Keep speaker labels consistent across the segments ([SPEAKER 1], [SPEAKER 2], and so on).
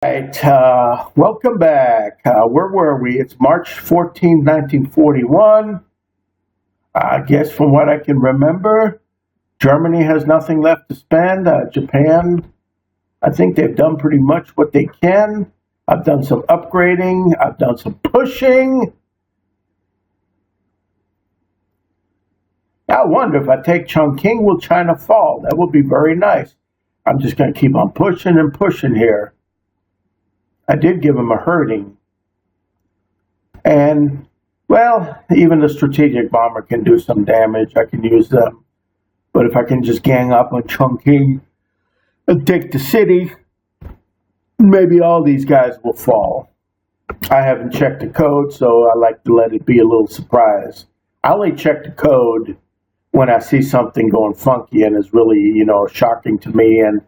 [SPEAKER 1] Right, welcome back. Where were we? It's March 14, 1941. I guess from what I can remember, Germany has nothing left to spend. Japan, I think they've done pretty much what they can. I've done some upgrading. I've done some pushing. I wonder if I take Chongqing, will China fall? That would be very nice. I'm just going to keep on pushing and pushing here. I did give him a hurting. And, well, even the strategic bomber can do some damage. I can use them. But if I can just gang up on Chongqing and take the city, maybe all these guys will fall. I haven't checked the code, so I like to let it be a little surprise. I only check the code when I see something going funky and is really, shocking to me and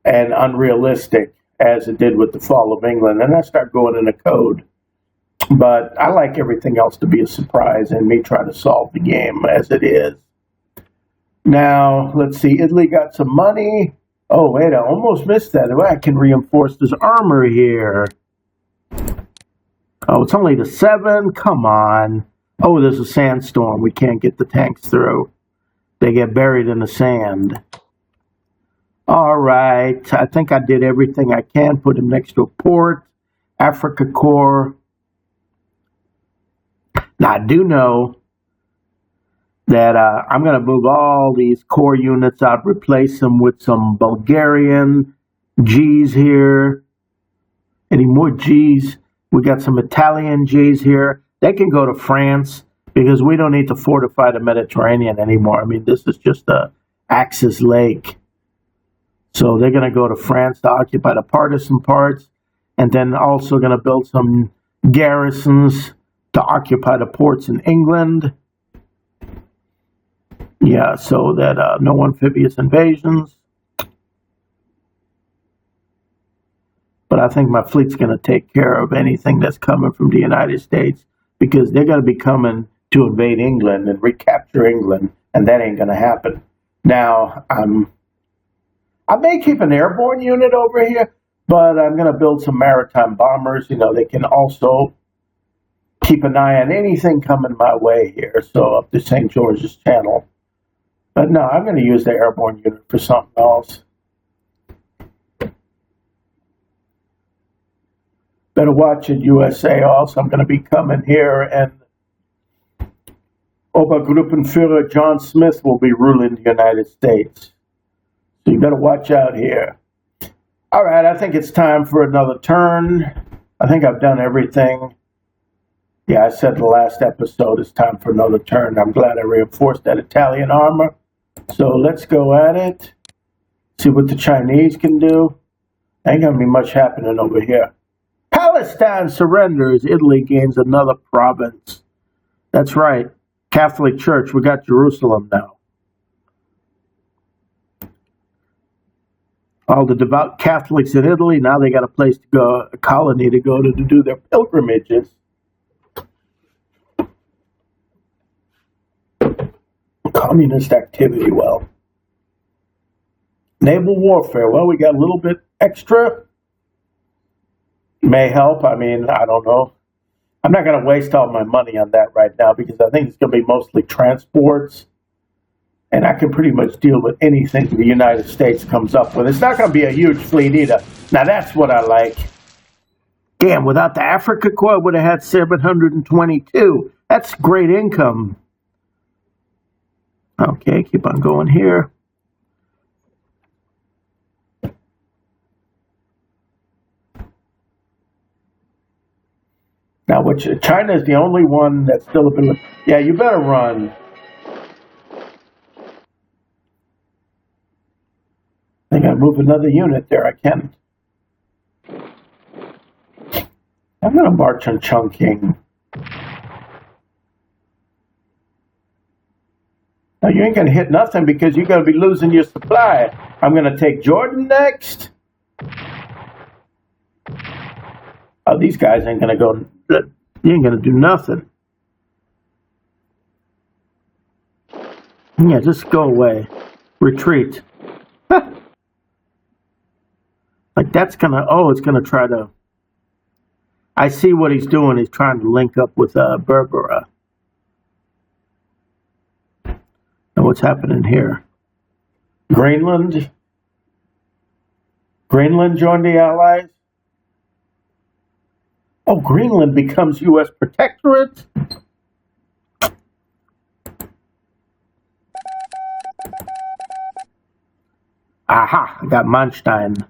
[SPEAKER 1] unrealistic, as it did with the fall of England, and I start going in the code. But I like everything else to be a surprise and me trying to solve the game as it is. Now, let's see, Italy got some money. Oh, wait, I almost missed that. I can reinforce this armor here. Oh, it's only the 7? Come on. Oh, there's a sandstorm. We can't get the tanks through. They get buried in the sand. All right, I think I did everything I can. Put him next to a port, Africa Corps. Now, I do know that I'm going to move all these core units out, replace them with some Bulgarian Gs here. Any more Gs? We got some Italian Gs here. They can go to France because we don't need to fortify the Mediterranean anymore. I mean, this is just a Axis lake. So they're going to go to France to occupy the partisan parts, and then also going to build some garrisons to occupy the ports in England. Yeah, so that no amphibious invasions. But I think my fleet's going to take care of anything that's coming from the United States, because they're going to be coming to invade England and recapture England, and that ain't going to happen. Now, I may keep an airborne unit over here, but I'm going to build some maritime bombers. They can also keep an eye on anything coming my way here, so up to St. George's Channel. But no, I'm going to use the airborne unit for something else. Better watch it, USA. Also, I'm going to be coming here, and Obergruppenführer John Smith will be ruling the United States. So you better watch out here. All right, I think it's time for another turn. I think I've done everything. Yeah, I said the last episode it's time for another turn. I'm glad I reinforced that Italian armor. So let's go at it. See what the Chinese can do. Ain't gonna be much happening over here. Palestine surrenders. Italy gains another province. That's right. Catholic Church. We got Jerusalem now. All the devout Catholics in Italy, now they got a place to go, a colony to go to do their pilgrimages. Communist activity, well. Naval warfare, well, we got a little bit extra. May help, I mean, I don't know. I'm not going to waste all my money on that right now because I think it's going to be mostly transports. And I can pretty much deal with anything the United States comes up with. It's not going to be a huge fleet either. Now, that's what I like. Damn, without the Africa Corps, I would have had 722. That's great income. Okay, keep on going here. Now, China is the only one that's still a bit... Yeah, you better run. I gotta move another unit there. I can't. I'm gonna march on Chongqing. Now you ain't gonna hit nothing because you're gonna be losing your supply. I'm gonna take Jordan next. Oh, these guys ain't gonna go. You ain't gonna do nothing. Yeah, just go away. Retreat. Like that's gonna, oh, it's gonna try to, I see what he's doing. He's trying to link up with Berbera. And what's happening here? Greenland? Greenland joined the Allies? Oh, Greenland becomes U.S. protectorate? Aha, I got Manstein.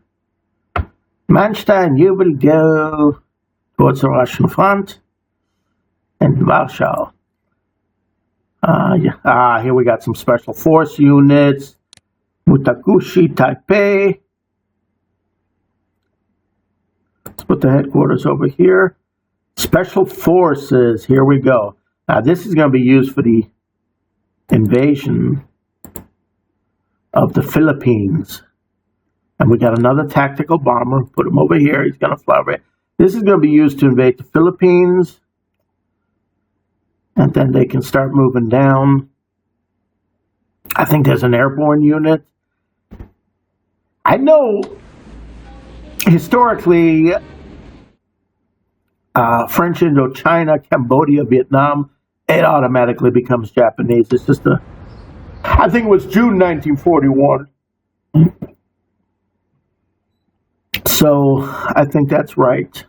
[SPEAKER 1] Manstein, you will go towards the Russian front and Warsaw. Here we got some special force units. Mutakushi, Taipei. Let's put the headquarters over here. Special forces, here we go. Now this is going to be used for the invasion of the Philippines. And we got another tactical bomber. Put him over here. He's going to fly over here. This is going to be used to invade the Philippines. And then they can start moving down. I think there's an airborne unit. I know historically French Indochina, Cambodia, Vietnam, it automatically becomes Japanese. It's just I think it was June 1941. So I think that's right.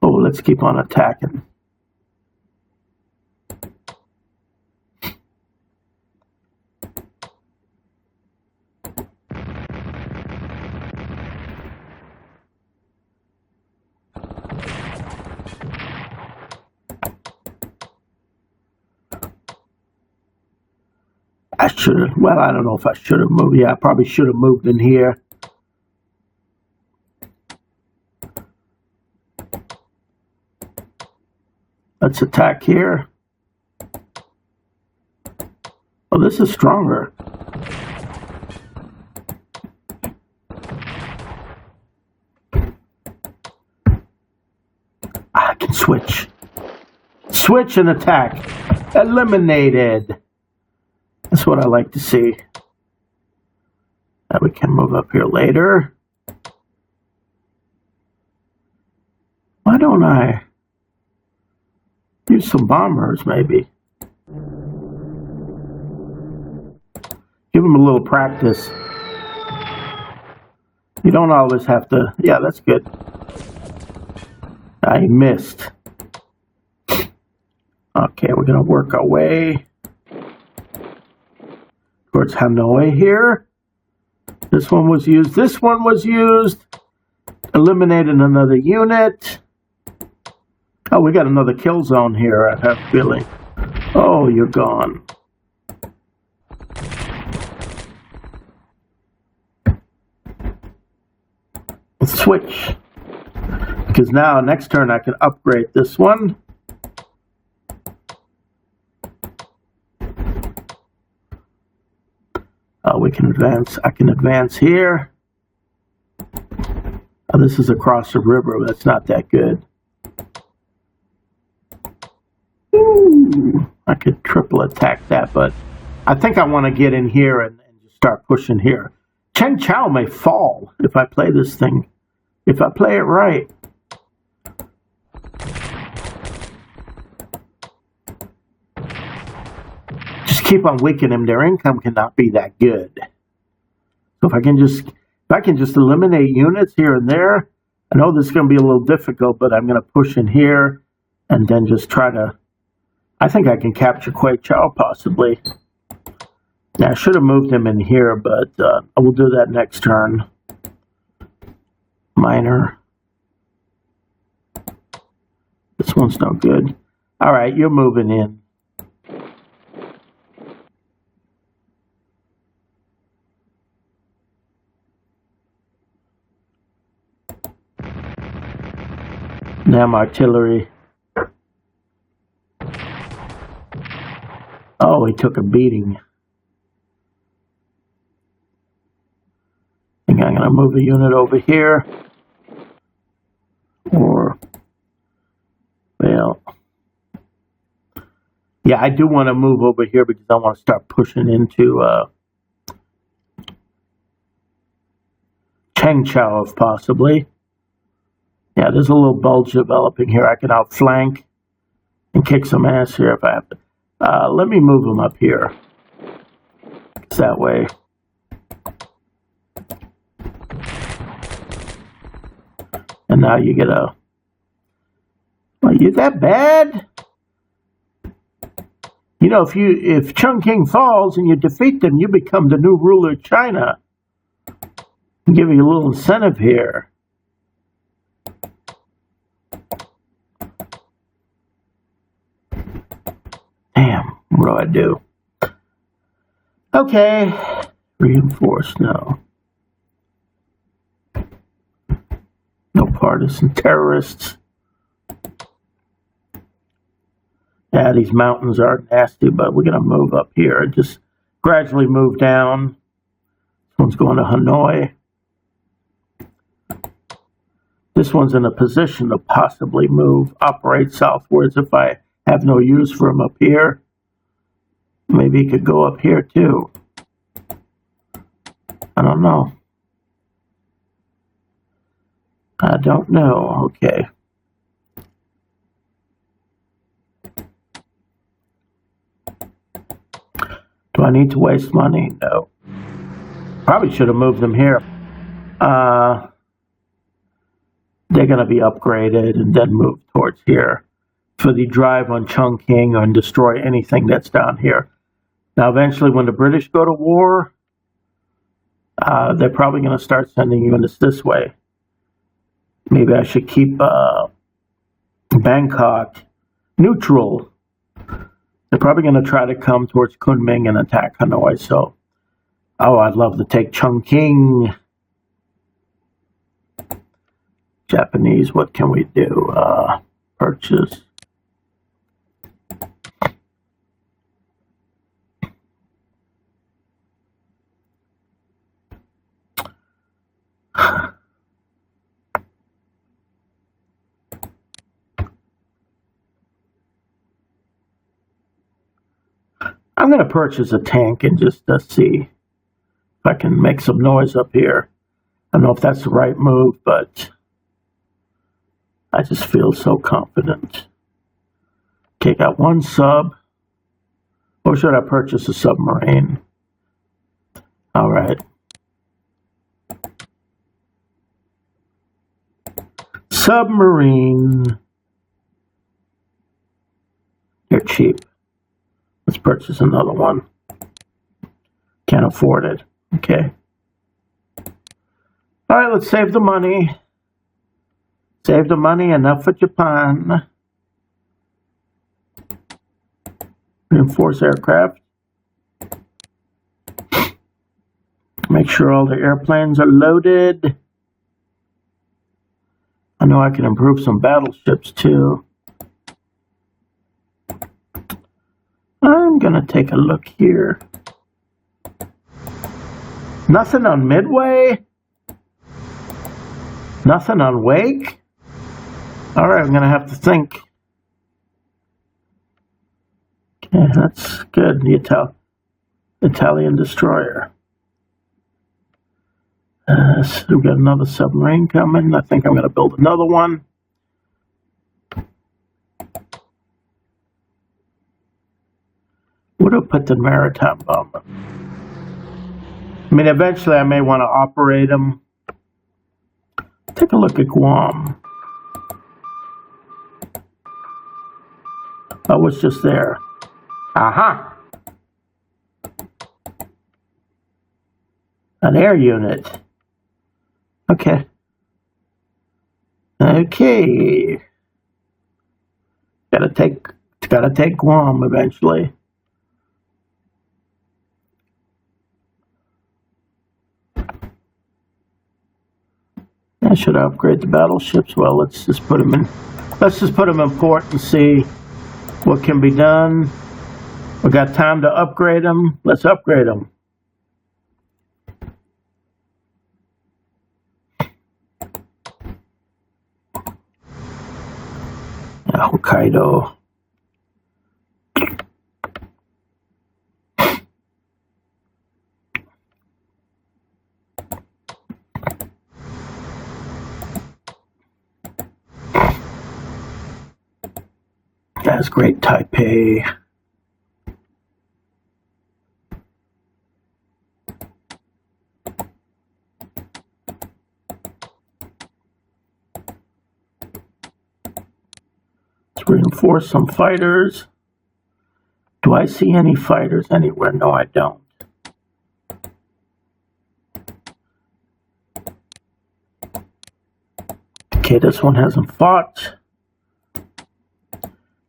[SPEAKER 1] Oh, let's keep on attacking. I should have, well, I don't know if I should have moved. Yeah, I probably should have moved in here. Let's attack here. Oh, this is stronger. I can switch. Switch and attack. Eliminated. That's what I like to see. Now we can move up here later. Why don't I use some bombers, maybe? Give them a little practice. You don't always have to. Yeah, that's good. I missed. Okay, we're going to work our way towards Hanoi here. This one was used. This one was used. Eliminated another unit. Oh, we got another kill zone here, I have a feeling. Oh, you're gone. Let's switch. Because now, next turn, I can upgrade this one. We can advance. I can advance here. Oh, this is across the river. That's not that good. Ooh, I could triple attack that, but I think I want to get in here and just start pushing here. Chen Chao may fall if I play this thing. If I play it right. Keep on weakening them, their income cannot be that good. So if I can just eliminate units here and there, I know this is going to be a little difficult, but I'm going to push in here and then just try to, I think I can capture Kwai Chao possibly. Now I should have moved him in here, but I will do that next turn. Minor. This one's no good. All right, you're moving in. Damn artillery. Oh, he took a beating. I think I'm going to move a unit over here. Or, well, yeah, I do want to move over here because I want to start pushing into Changchao, possibly. Yeah, there's a little bulge developing here. I can outflank and kick some ass here if I have to. Let me move them up here. It's that way. And now you get a... Are you that bad? You know, if Chongqing falls and you defeat them, you become the new ruler of China. I'll give you a little incentive here. Damn, what do I do? Okay, reinforce, no. No partisan terrorists. Yeah, these mountains are nasty, but we're going to move up here. Just gradually move down. This one's going to Hanoi. This one's in a position to possibly operate southwards if I have no use for him up here. Maybe he could go up here too. I don't know. I don't know. Okay. Do I need to waste money? No. Probably should have moved them here. They're going to be upgraded and then moved towards here for the drive on Chongqing and destroy anything that's down here. Now, eventually, when the British go to war, they're probably going to start sending units this way. Maybe I should keep Bangkok neutral. They're probably going to try to come towards Kunming and attack Hanoi. So, I'd love to take Chongqing. Japanese, what can we do? Purchase. I'm going to purchase a tank and just see if I can make some noise up here. I don't know if that's the right move, but I just feel so confident. Okay, got one sub. Or should I purchase a submarine? All right. Submarine. They're cheap. Let's purchase another one. Can't afford it. Okay. All right, let's save the money. Save the money, enough for Japan. Reinforce aircraft. Make sure all the airplanes are loaded. I know I can improve some battleships too. I'm going to take a look here. Nothing on Midway? Nothing on Wake? All right, I'm going to have to think. Okay, that's good. The Italian destroyer. So we've got another submarine coming. I think I'm going to build another one. Where do I put the maritime bomber? I mean, eventually I may want to operate them. Take a look at Guam. I was just there. Aha! An air unit. Okay. Okay. Gotta take Guam eventually. I should upgrade the battleships. Well, let's just put them in port and see what can be done. We got time to upgrade them. Let's upgrade them. Hokkaido. That's Great Taipei. Let's reinforce some fighters. Do I see any fighters anywhere? No, I don't. Okay, this one hasn't fought.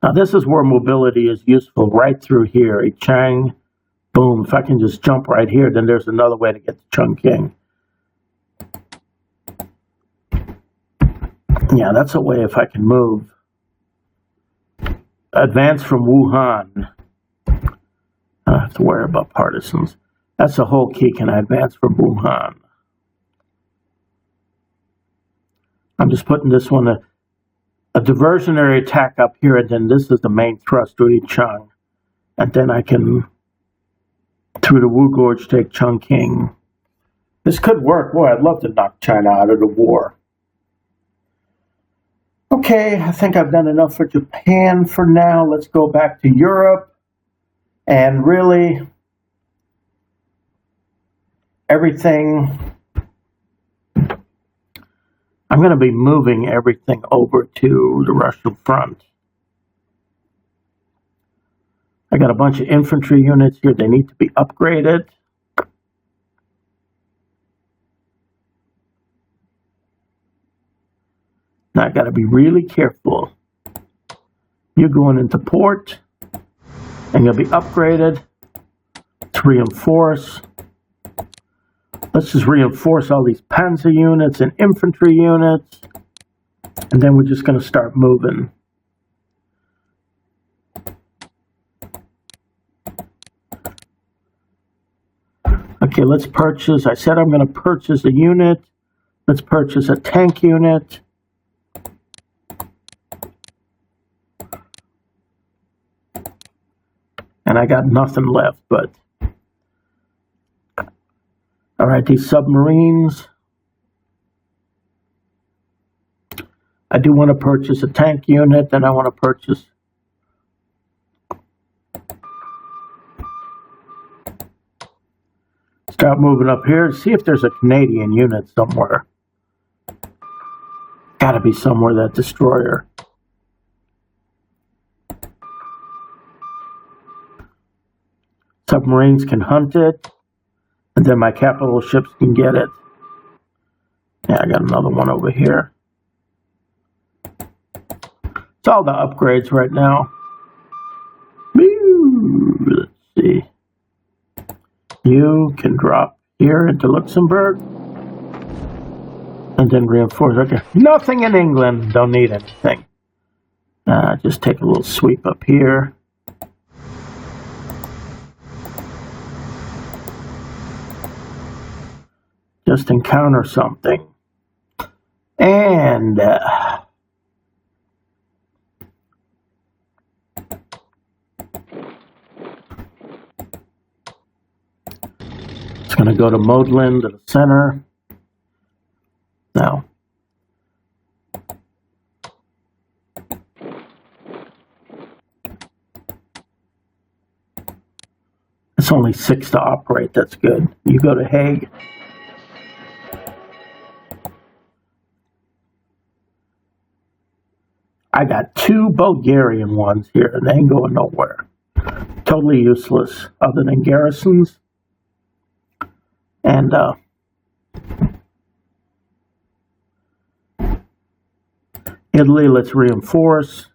[SPEAKER 1] Now this is where mobility is useful, right through here. A Chang, boom. If I can just jump right here, then there's another way to get to Chongqing. Yeah, that's a way if I can move. Advance from Wuhan. I don't have to worry about partisans. That's the whole key. Can I advance from Wuhan? I'm just putting this one, a diversionary attack up here, and then this is the main thrust to Yichang. And then I can, through the Wu Gorge, take Chongqing. This could work. Boy, I'd love to knock China out of the war. Okay, I think I've done enough for Japan for now. Let's go back to Europe. And really, everything, I'm going to be moving everything over to the Russian front. I got a bunch of infantry units here. They need to be upgraded. Now I got to be really careful. You're going into port, and you'll be upgraded to reinforce. Let's just reinforce all these panzer units and infantry units, and then we're just going to start moving. Okay, let's purchase. I said I'm going to purchase a unit. Let's purchase a tank unit. And I got nothing left, but all right, these submarines. I do want to purchase a tank unit, then I want to purchase start moving up here and see if there's a Canadian unit somewhere. Gotta be somewhere, that destroyer. Submarines can hunt it, and then my capital ships can get it. Yeah, I got another one over here. It's all the upgrades right now. Let's see. You can drop here into Luxembourg, and then reinforce. Okay, nothing in England. Don't need anything. Just take a little sweep up here. Just encounter something. And it's going to go to Modlin, to the center. Now, it's only 6 to operate. That's good. You go to Hague. I got 2 Bulgarian ones here, and they ain't going nowhere. Totally useless, other than garrisons. And Italy, let's reinforce.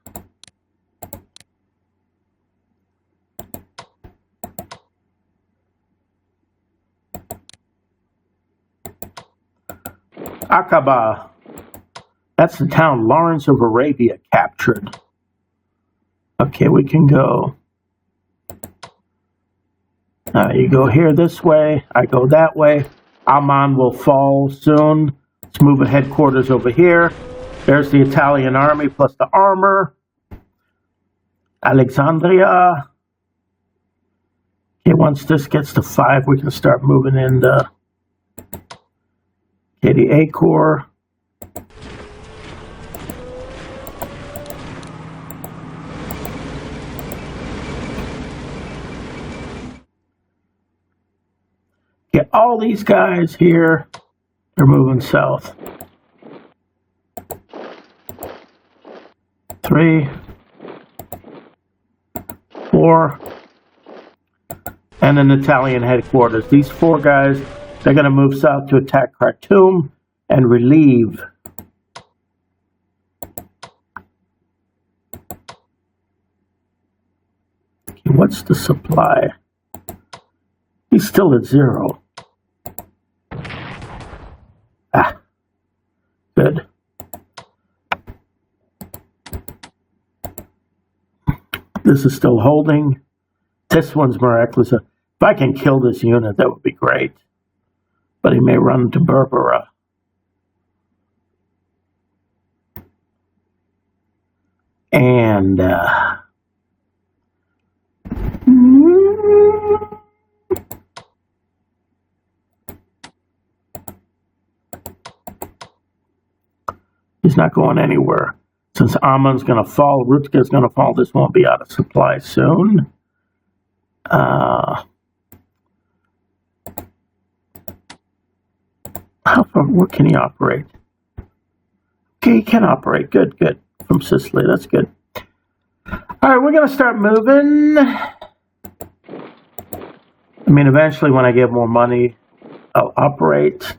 [SPEAKER 1] Aqaba. That's the town Lawrence of Arabia captured. Okay, we can go. You go here this way. I go that way. Amman will fall soon. Let's move a headquarters over here. There's the Italian army plus the armor. Alexandria. Okay, once this gets to 5, we can start moving in the A Corps. all these guys here, they're moving south. 3, 4, and an Italian headquarters. These 4 guys, they're going to move south to attack Khartoum and relieve. Okay, what's the supply? He's still at 0. Ah, good. This is still holding. This one's miraculous. If I can kill this unit, that would be great. But he may run to Berbera. And he's not going anywhere. Since Amman's going to fall, Rutger's going to fall, this won't be out of supply soon. How far, where can he operate? Okay, he can operate. Good, good. From Sicily, that's good. All right, we're going to start moving. I mean, eventually when I get more money, I'll operate.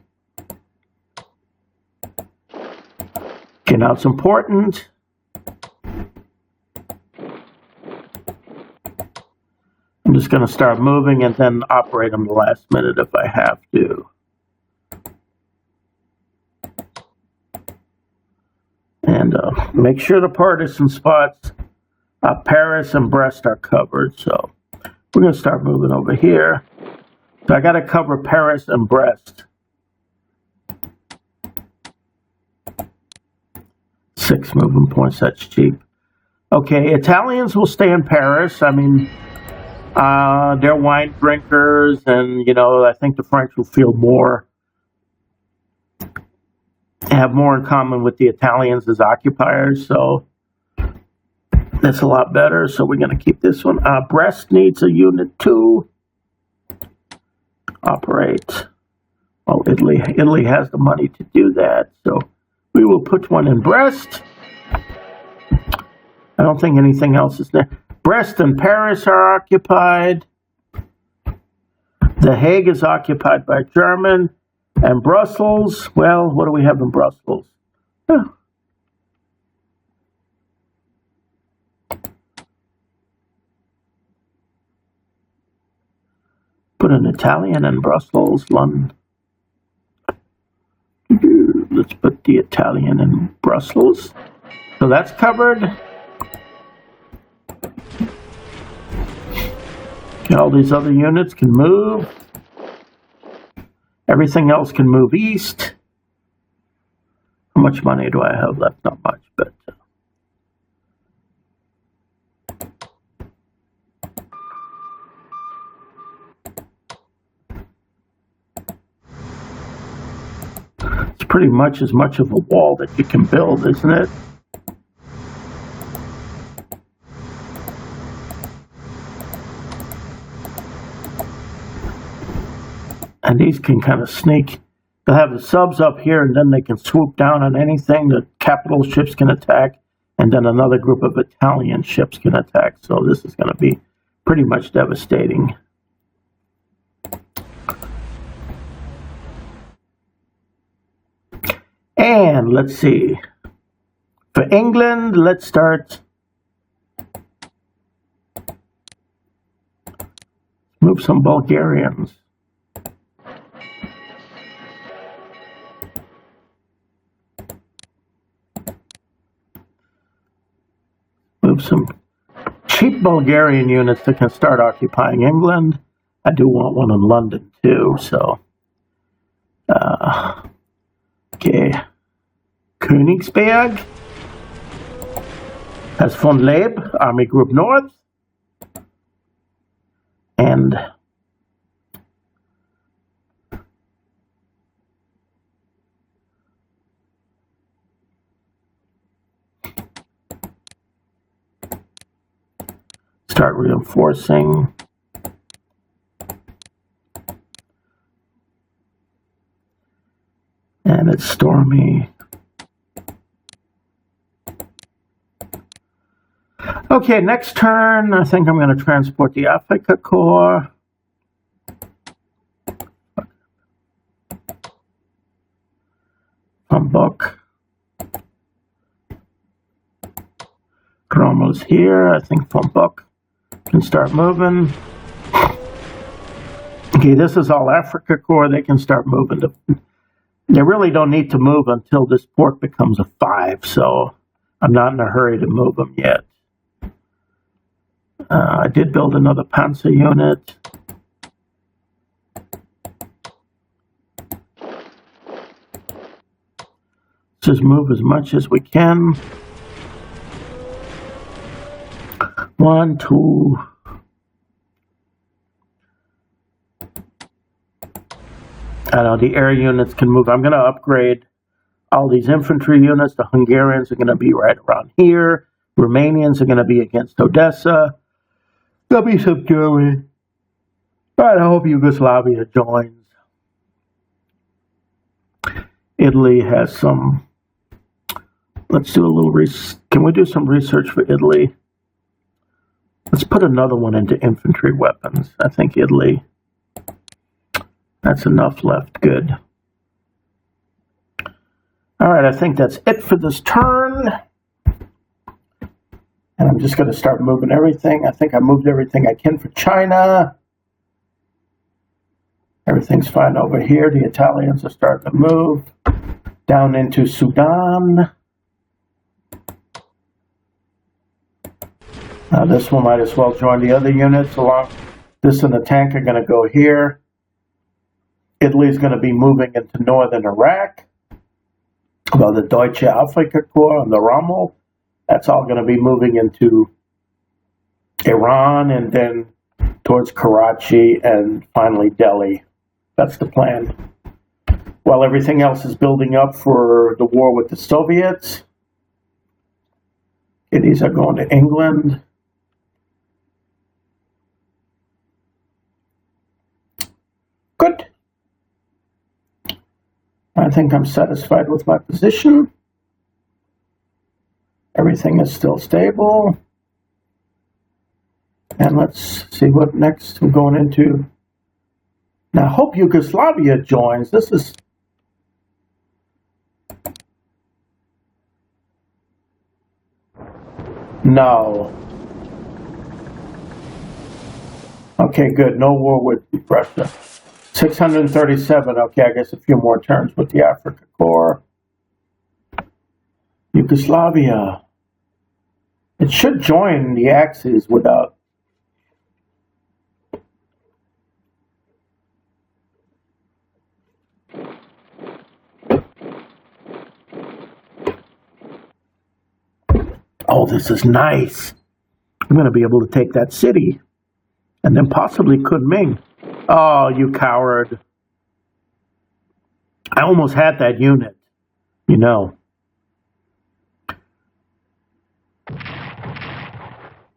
[SPEAKER 1] Okay, now it's important. I'm just going to start moving and then operate them the last minute if I have to. And make sure the partisan spots, Paris and Brest are covered. So we're going to start moving over here. So I got to cover Paris and Brest. 6 moving points, that's cheap. Okay, Italians will stay in Paris. I mean, they're wine drinkers, and, you know, I think the French will feel more, have more in common with the Italians as occupiers, so that's a lot better. So we're going to keep this one. Brest needs a unit 2. Operate. Well, Italy has the money to do that, so we will put one in Brest. I don't think anything else is there. Brest and Paris are occupied. The Hague is occupied by German. And Brussels, well, what do we have in Brussels? Oh. Put an Italian in Brussels, London. Let's put the Italian in Brussels. So that's covered. Okay, all these other units can move. Everything else can move east. How much money do I have left? Not much, but... it's pretty much as much of a wall that you can build, isn't it? And these can kind of sneak. They'll have the subs up here, and then they can swoop down on anything. The capital ships can attack, and then another group of Italian ships can attack. So this is going to be pretty much devastating. And let's see. For England, let's start. Move some Bulgarians. Move some cheap Bulgarian units that can start occupying England. I do want one in London too, so. Okay. Königsberg has von Leeb, Army Group North. And start reinforcing. And it's stormy. Okay, next turn, I think I'm going to transport the Africa Corps. From book. Cromwell's here, I think from book. Can start moving. Okay, this is all Africa Corps. They can start moving. They really don't need to move until this port becomes a 5, so I'm not in a hurry to move them yet. I did build another Panzer unit. Just move as much as we can. 1, 2. I know the air units can move. I'm going to upgrade all these infantry units. The Hungarians are going to be right around here. Romanians are going to be against Odessa. There'll be some Germany. But I hope Yugoslavia joins. Italy has some. Let's do a little can we do some research for Italy? Let's put another one into infantry weapons. I think Italy. That's enough left. Good. All right, I think that's it for this turn. And I'm just going to start moving everything. I think I moved everything I can for China. Everything's fine over here. The Italians are starting to move down into Sudan. Now this one might as well join the other units along. This and the tank are going to go here. Italy's going to be moving into northern Iraq. Well, the Deutsche Afrika Korps and the Rommel, that's all going to be moving into Iran and then towards Karachi and finally Delhi. That's the plan. While everything else is building up for the war with the Soviets. Okay, these are going to England. Good. I think I'm satisfied with my position. Everything is still stable. And let's see what next we're going into. Now, I hope Yugoslavia joins. This is... No. Okay, good. No war with Russia. 637. Okay, I guess a few more turns with the Africa Corps. Yugoslavia. It should join the Axis without... Oh, this is nice. I'm going to be able to take that city. And then possibly Kunming. Oh, you coward. I almost had that unit. You know.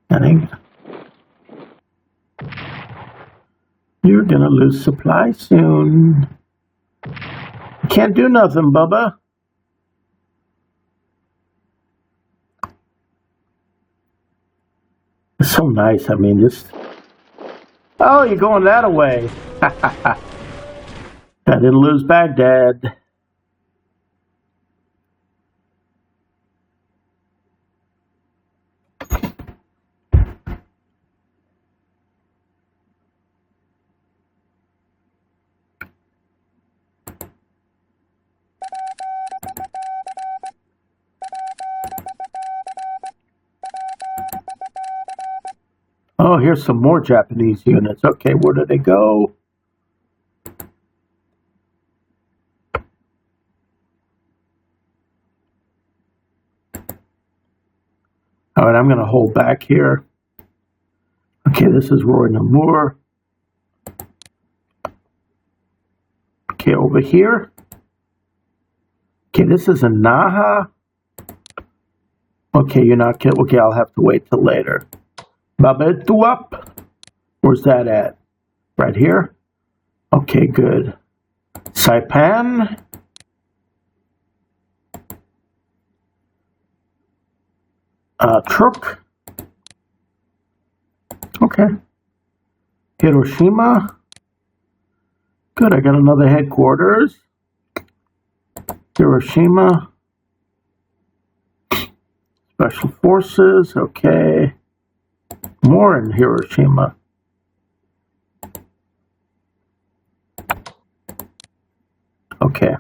[SPEAKER 1] I think you're going to lose supply soon. You can't do nothing, Bubba. It's so nice. I mean, just... Oh, you're going that away. I didn't lose Baghdad. Oh, here's some more Japanese units. Okay, where do they go? All right, I'm going to hold back here. Okay, this is Roy Namur. Okay, over here. Okay, this is a Naha. Okay, you're not kidding. Okay, I'll have to wait till later. Babetuap. Where's that at? Right here? Okay, good. Saipan. Truk. Okay. Hiroshima. Good, I got another headquarters. Hiroshima. Special Forces, okay. More in Hiroshima. Okay.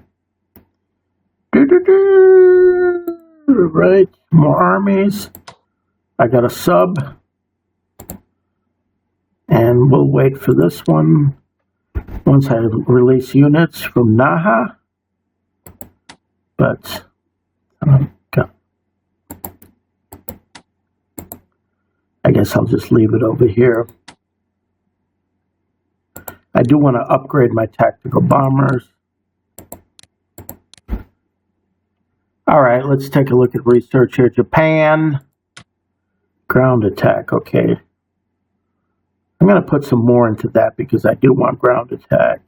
[SPEAKER 1] Right, more armies. I got a sub. And we'll wait for this one. Once I release units from Naha. But, I guess I'll just leave it over here. I do want to upgrade my tactical bombers. All right, let's take a look at research here. Japan, ground attack, okay. I'm going to put some more into that because I do want ground attack.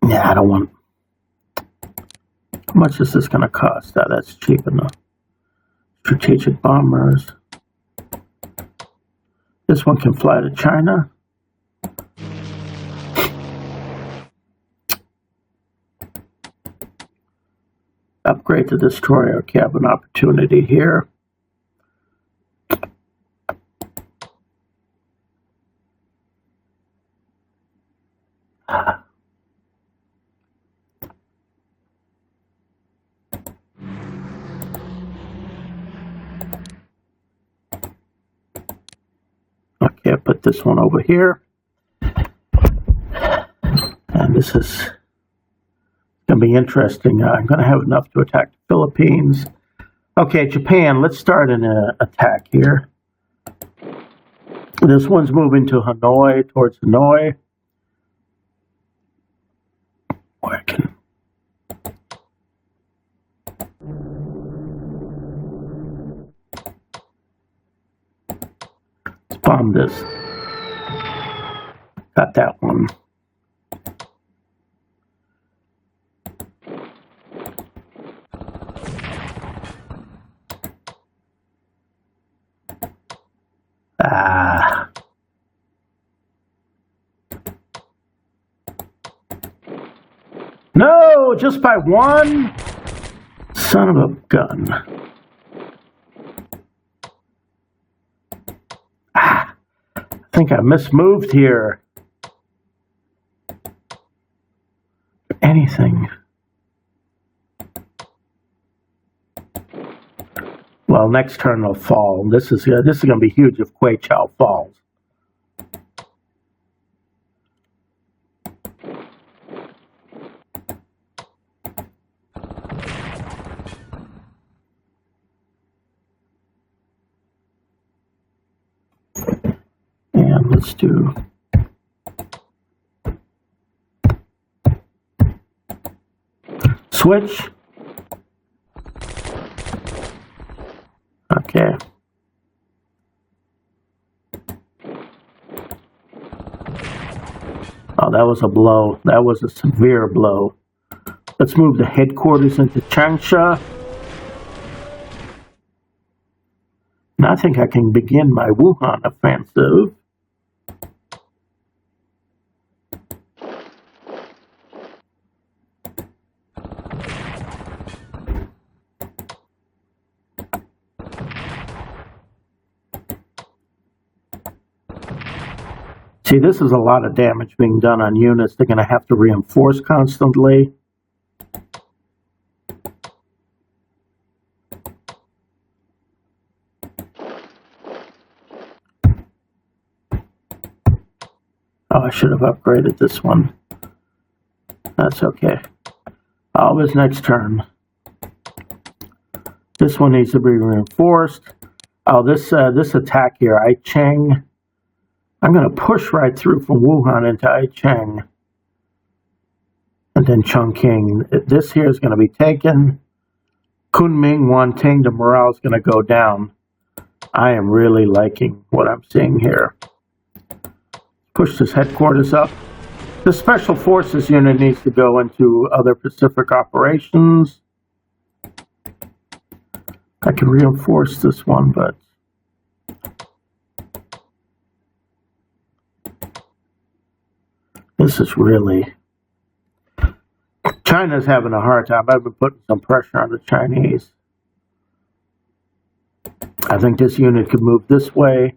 [SPEAKER 1] Yeah, I don't want... How much is this going to cost? Oh, that's cheap enough. Strategic bombers. This one can fly to China. Upgrade the destroyer. Okay, I have an opportunity here. Okay, I put this one over here. And this is going to be interesting. I'm going to have enough to attack the Philippines. Okay, Japan, let's start an attack here. This one's moving to Hanoi, towards Hanoi. Where can... Let's bomb this. Got that one. No, just by one? Son of a gun. I think I mismoved here. Anything. Well, next turn they'll fall. This is going to be huge if Kweichow falls. And let's do... Switch. Okay. Oh, that was a blow. That was a severe blow. Let's move the headquarters into Changsha. And I think I can begin my Wuhan offensive. See, this is a lot of damage being done on units. They're going to have to reinforce constantly. Oh, I should have upgraded this one. That's okay. Always next turn. This one needs to be reinforced. Oh, this attack here, Aicheng. I'm going to push right through from Wuhan into Aicheng. And then Chongqing. This here is going to be taken. Kunming, Wanting, the morale is going to go down. I am really liking what I'm seeing here. Push this headquarters up. The Special Forces unit needs to go into other Pacific operations. I can reinforce this one, but this is really... China's having a hard time. I've been putting some pressure on the Chinese. I think this unit could move this way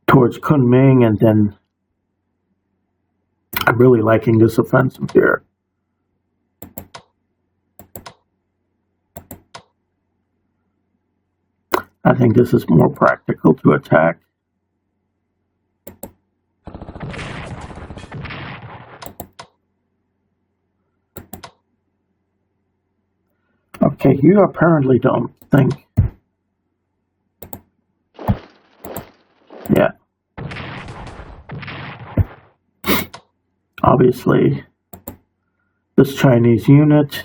[SPEAKER 1] towards Kunming, and then I'm really liking this offensive here. I think this is more practical to attack. Okay, you apparently don't think. Yeah. Obviously, this Chinese unit.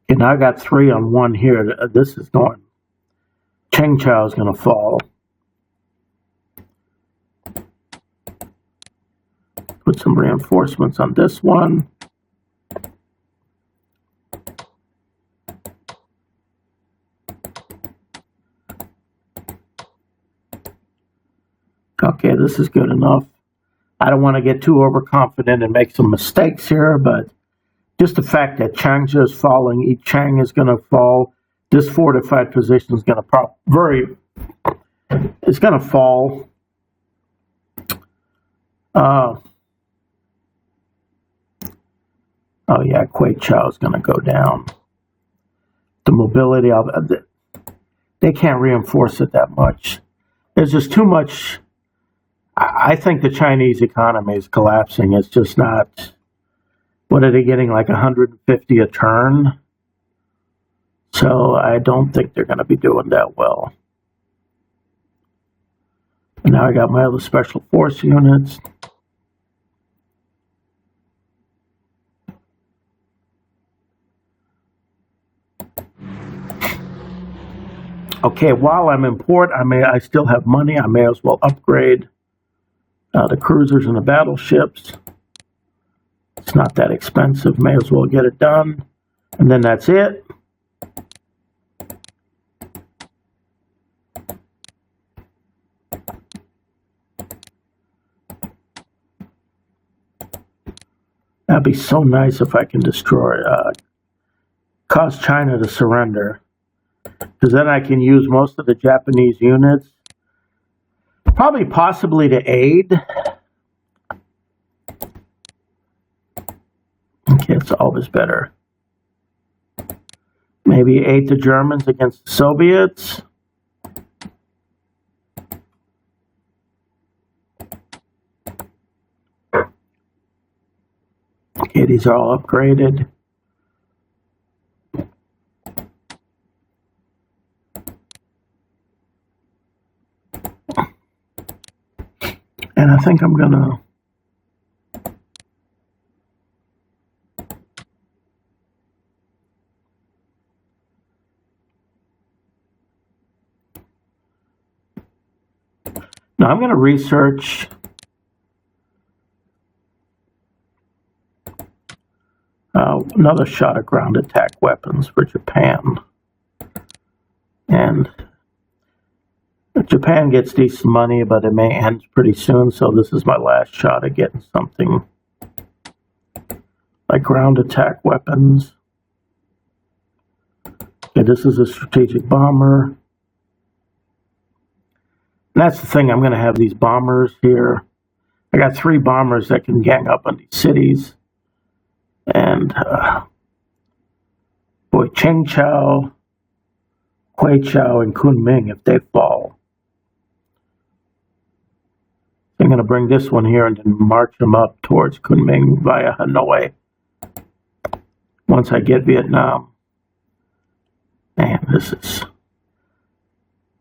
[SPEAKER 1] Okay, now I got 3 on 1 here. This is going. Cheng Chao is going to fall. Put some reinforcements on this one. Okay, this is good enough. I don't want to get too overconfident and make some mistakes here, but just the fact that Changzhou is falling, Yichang is going to fall. This fortified position is going to it's going to fall. Oh yeah, Quaichao is going to go down. The mobility of they can't reinforce it that much. There's just too much. I think the Chinese economy is collapsing. It's just not. What are they getting, like 150 a turn? So I don't think they're going to be doing that well. And now I got my other special force units. Okay, while I'm in port, I still have money. I may as well upgrade the cruisers and the battleships. It's not that expensive. May as well get it done. And then that's it. That'd be so nice if I can destroy, cause China to surrender. Because then I can use most of the Japanese units. Probably possibly to aid. Okay, it's always better. Maybe aid the Germans against the Soviets. Okay, these are all upgraded. And I think I'm gonna research another shot at ground attack weapons for Japan. And Japan gets decent money, but it may end pretty soon, so this is my last shot at getting something like ground attack weapons. Okay, this is a strategic bomber. And that's the thing, I'm going to have these bombers here. I got 3 bombers that can gang up on these cities. And, boy, Chengchao, Quaichao, and Kunming, if they fall. I'm going to bring this one here and then march them up towards Kunming via Hanoi. Once I get Vietnam. Man, this is...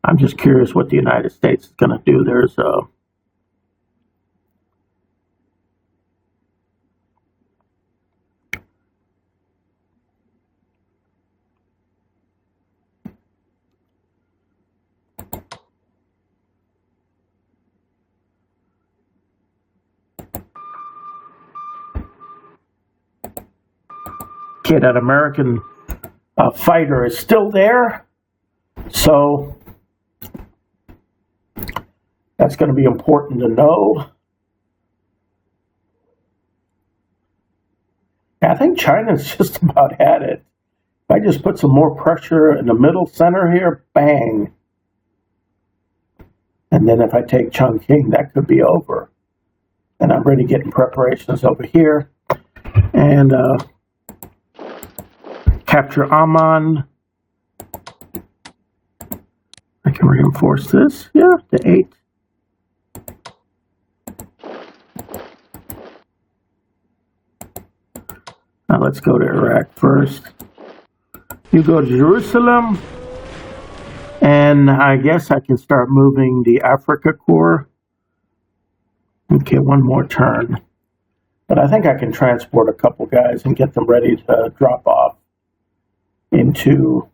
[SPEAKER 1] I'm just curious what the United States is going to do. There's a... Okay, that American fighter is still there. So that's going to be important to know. I think China's just about had it. If I just put some more pressure in the middle center here, bang. And then if I take Chongqing, that could be over. And I'm already getting preparations over here. And capture Amman. I can reinforce this. Yeah, to 8. Now let's go to Iraq first. You go to Jerusalem. And I guess I can start moving the Africa Corps. Okay, one more turn. But I think I can transport a couple guys and get them ready to drop off into...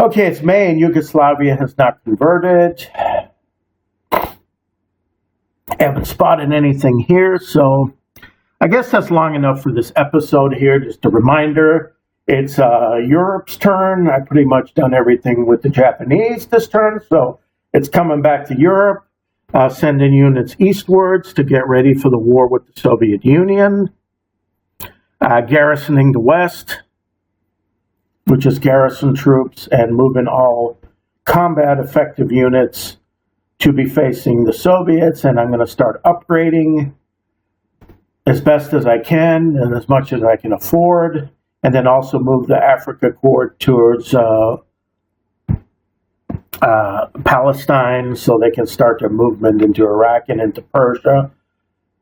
[SPEAKER 1] Okay, it's May and Yugoslavia has not converted. I haven't spotted anything here, so I guess that's long enough for this episode here. Just a reminder, it's Europe's turn. I've pretty much done everything with the Japanese this turn, so it's coming back to Europe. Sending units eastwards to get ready for the war with the Soviet Union. Garrisoning the West, which is garrison troops, and moving all combat effective units to be facing the Soviets. And I'm going to start upgrading as best as I can and as much as I can afford. And then also move the Africa Corps towards Palestine so they can start their movement into Iraq and into Persia.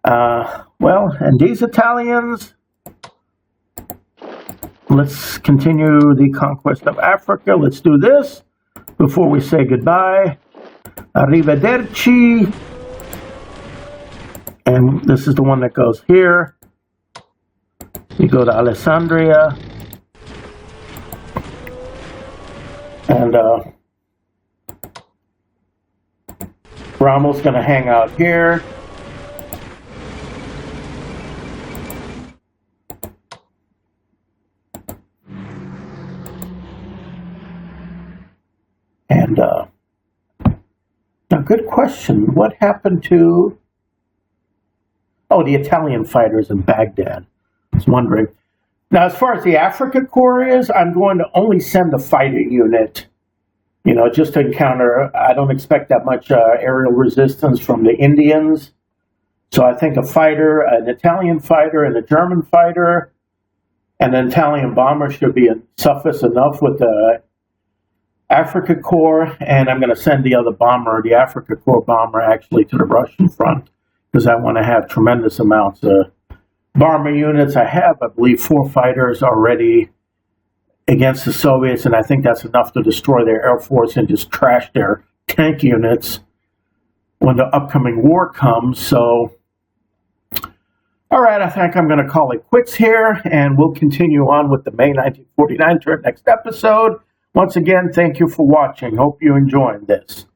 [SPEAKER 1] Well, and these Italians, let's continue the conquest of Africa. Let's do this before we say goodbye. Arrivederci. And this is the one that goes here. You go to Alessandria. And Rommel's going to hang out here. And now, good question. What happened to... Oh, the Italian fighters in Baghdad. I was wondering. Now, as far as the Africa Corps is, I'm going to only send a fighter unit, you know, just to encounter. I don't expect that much aerial resistance from the Indians. So I think a fighter, an Italian fighter, and a German fighter, and an Italian bomber should be suffice enough with the Africa Corps. And I'm going to send the other bomber, the Africa Corps bomber, actually to the Russian front, because I want to have tremendous amounts of bomber units. I have, I believe, 4 fighters already against the Soviets, and I think that's enough to destroy their air force and just trash their tank units when the upcoming war comes. So, all right, I think I'm going to call it quits here, and we'll continue on with the May 1949 turn next episode. Once again, thank you for watching. Hope you enjoyed this.